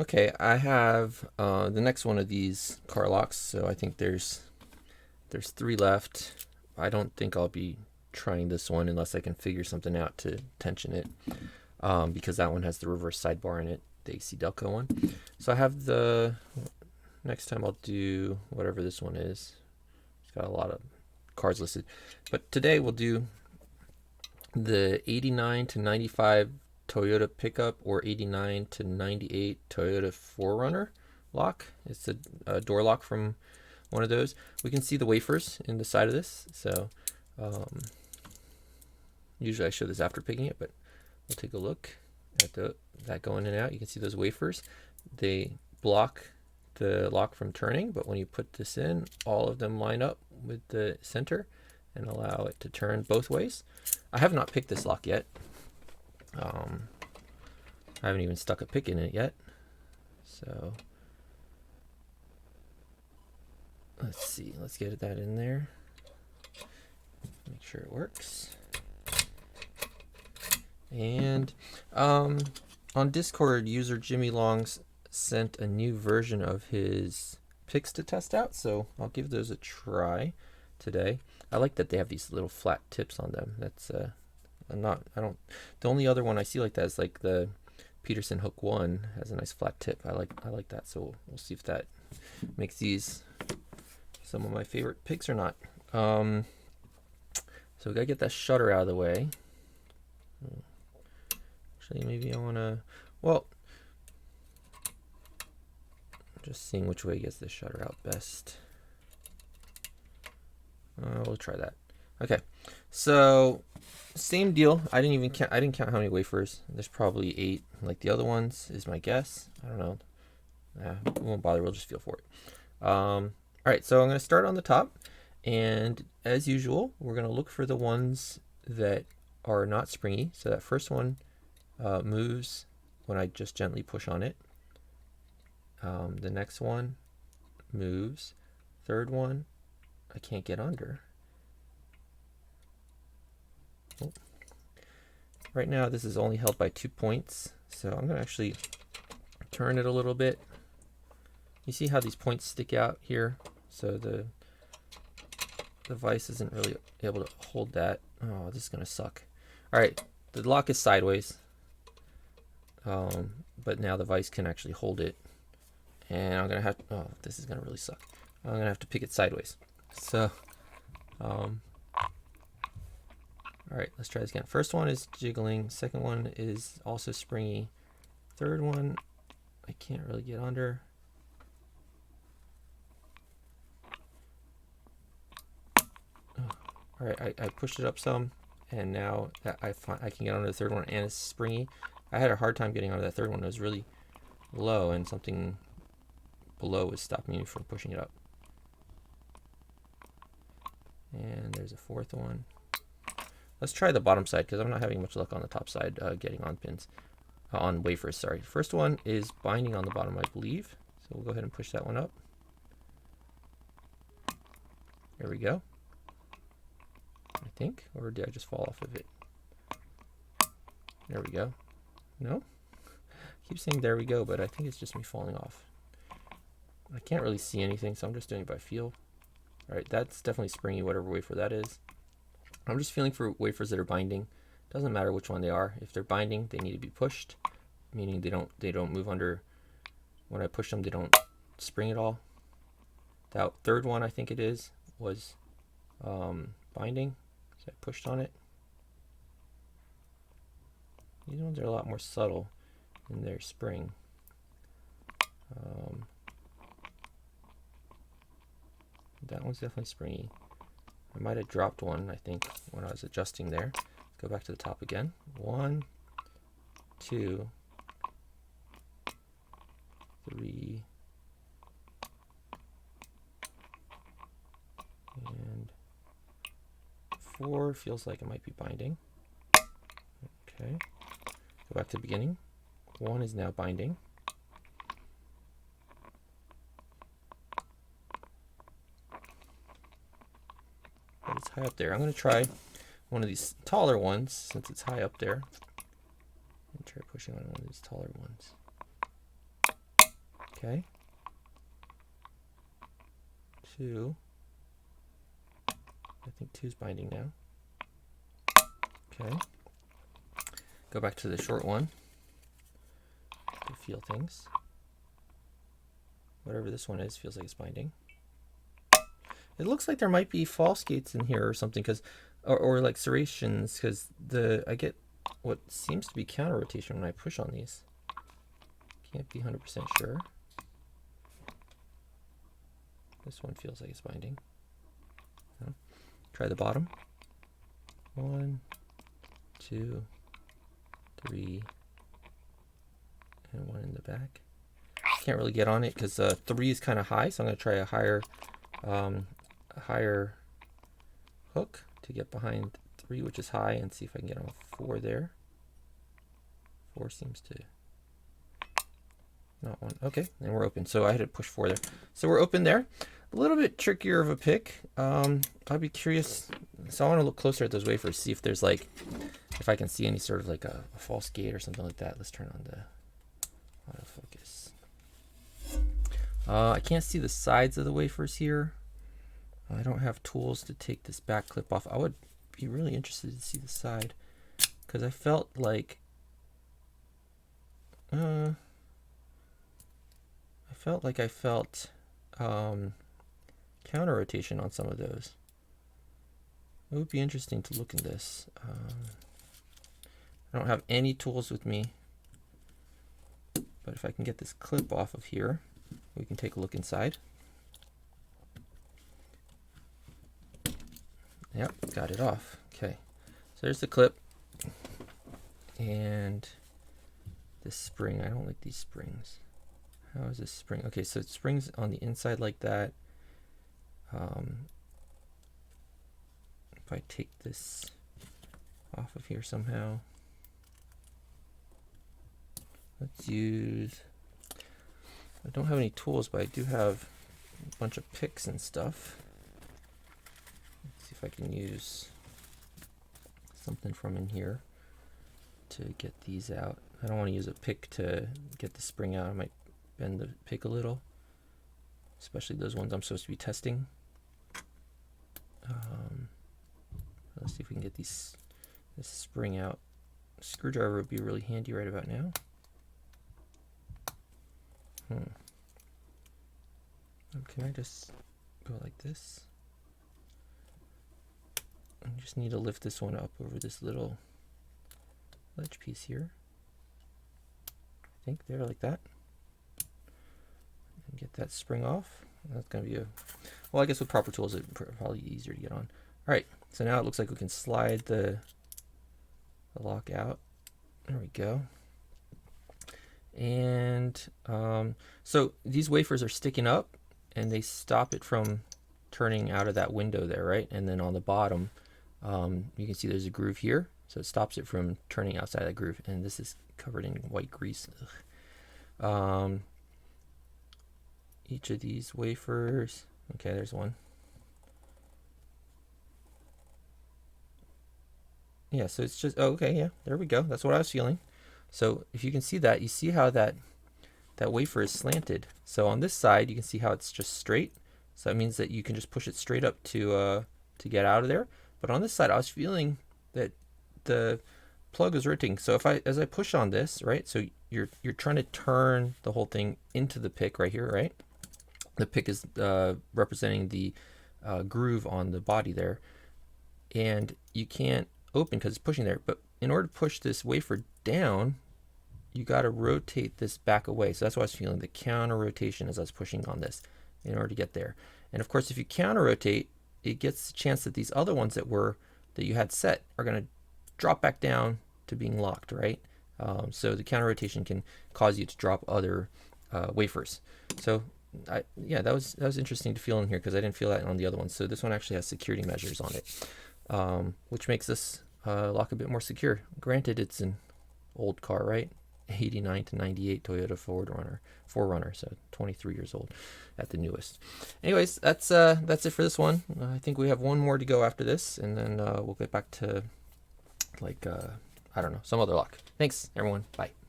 Okay, I have the next one of these car locks, so I think there's three left. I don't think I'll be trying this one unless I can figure something out to tension it, because that one has the reverse sidebar in it, the AC Delco one. So I have the next time I'll do whatever this one is. It's got a lot of cards listed, but today we'll do the 89 to 95 Toyota pickup or 89 to 98 Toyota 4Runner lock. It's a door lock from one of those. We can see the wafers in the side of this, so usually I show this after picking it, but we'll take a look at that going in and out. You can see those wafers. They block the lock from turning, but when you put this in, all of them line up with the center and allow it to turn both ways. I have not picked this lock yet. I haven't even stuck a pick in it yet. So let's see. Let's get that in there. Make sure it works. And on Discord, user Jimmy Longs sent a new version of his picks to test out, so I'll give those a try today. I like that they have these little flat tips on them. That's the only other one I see like that is like the Peterson Hook 1 has a nice flat tip. I like that, so we'll see if that makes these some of my favorite picks or not. So we gotta get that shutter out of the way. Actually, maybe I wanna, well, just seeing which way gets the shutter out best. We'll try that. Okay, so same deal. I didn't count how many wafers. There's probably 8, like the other ones, is my guess. I don't know. We won't bother. We'll just feel for it. All right, so I'm going to start on the top, and as usual, we're going to look for the ones that are not springy. So that first one moves when I just gently push on it. The next one moves. Third one, I can't get under. Oh. Right now, this is only held by 2 points, so I'm going to actually turn it a little bit. You see how these points stick out here? So the vise isn't really able to hold that. Oh, this is going to suck. All right, the lock is sideways, but now the vise can actually hold it. And I'm going to have to, oh, this is going to really suck. I'm going to have to pick it sideways. So, all right, let's try this again. First one is jiggling. Second one is also springy. Third one, I can't really get under. All right, I pushed it up some, and now I can get under the third one, and it's springy. I had a hard time getting under that third one. It was really low, and something below was stopping me from pushing it up. And there's a fourth one. Let's try the bottom side, because I'm not having much luck on the top side getting on pins. On wafers, sorry. First one is binding on the bottom, I believe. So we'll go ahead and push that one up. There we go. I think, or did I just fall off of it? There we go. No? I keep saying there we go, but I think it's just me falling off. I can't really see anything, so I'm just doing it by feel. All right, that's definitely springy, whatever wafer that is. I'm just feeling for wafers that are binding. Doesn't matter which one they are. If they're binding, they need to be pushed, meaning they don't move under. When I push them, they don't spring at all. That third one, I think it is, was binding, so I pushed on it. These ones are a lot more subtle in their spring. That one's definitely springy. I might have dropped one, I think, when I was adjusting there. Go back to the top again. 1, 2, 3, and 4. Feels like it might be binding. Okay. Go back to the beginning. 1 is now binding. But it's high up there. I'm going to try one of these taller ones since it's high up there. And try pushing on one of these taller ones. Okay. 2. I think 2's binding now. Okay. Go back to the short one to feel things. Whatever this one is feels like it's binding. It looks like there might be false gates in here or something, because, or like serrations, because I get what seems to be counter rotation when I push on these. Can't be 100% sure. This one feels like it's binding. No. Try the bottom. 1, 2, 3, and 1 in the back. Can't really get on it because 3 is kind of high, so I'm going to try a higher hook to get behind 3, which is high, and see if I can get on a 4 there. 4 seems to not one. Okay, and we're open. So I had to push 4 there. So we're open there. A little bit trickier of a pick. I'd be curious. So I want to look closer at those wafers, see if there's like, if I can see any sort of like a false gate or something like that. Let's turn on the autofocus. I can't see the sides of the wafers here. I don't have tools to take this back clip off. I would be really interested to see the side, because I felt like I felt counter rotation on some of those. It would be interesting to look in this. I don't have any tools with me, but if I can get this clip off of here, we can take a look inside. Yep, got it off. Okay, so there's the clip and this spring. I don't like these springs. How is this spring? Okay, so it springs on the inside like that. If I take this off of here somehow, let's use, I don't have any tools, but I do have a bunch of picks and stuff. Let's see if I can use something from in here to get these out. I don't want to use a pick to get the spring out. I might bend the pick a little, especially those ones I'm supposed to be testing. Let's see if we can get this spring out. A screwdriver would be really handy right about now. Can I just go like this? I just need to lift this one up over this little ledge piece here. I think there, like that. And get that spring off. That's going to be well, I guess with proper tools, it's probably easier to get on. All right, so now it looks like we can slide the lock out. There we go. And so these wafers are sticking up, and they stop it from turning out of that window there, right? And then on the bottom, you can see there's a groove here, so it stops it from turning outside that groove. And this is covered in white grease. Each of these wafers, okay, there's one. Yeah, so it's just, oh, okay, yeah, there we go. That's what I was feeling. So if you can see that, you see how that wafer is slanted. So on this side, you can see how it's just straight. So that means that you can just push it straight up to get out of there. But on this side, I was feeling that the plug is rotating. So as I push on this, right? So you're trying to turn the whole thing into the pick right here, right? The pick is representing the groove on the body there, and you can't open because it's pushing there. But in order to push this wafer down, you got to rotate this back away. So that's why I was feeling the counter rotation as I was pushing on this in order to get there. And of course, if you counter rotate, it gets the chance that these other ones that you had set are going to drop back down to being locked, right? So the counter rotation can cause you to drop other wafers. So yeah, that was interesting to feel in here because I didn't feel that on the other one. So this one actually has security measures on it, which makes this lock a bit more secure. Granted, it's an old car, right? 89 to 98 Toyota 4Runner, so 23 years old at the newest. Anyways, that's it for this one. I think we have one more to go after this, and then we'll get back to like I don't know, some other lock. Thanks, everyone. Bye.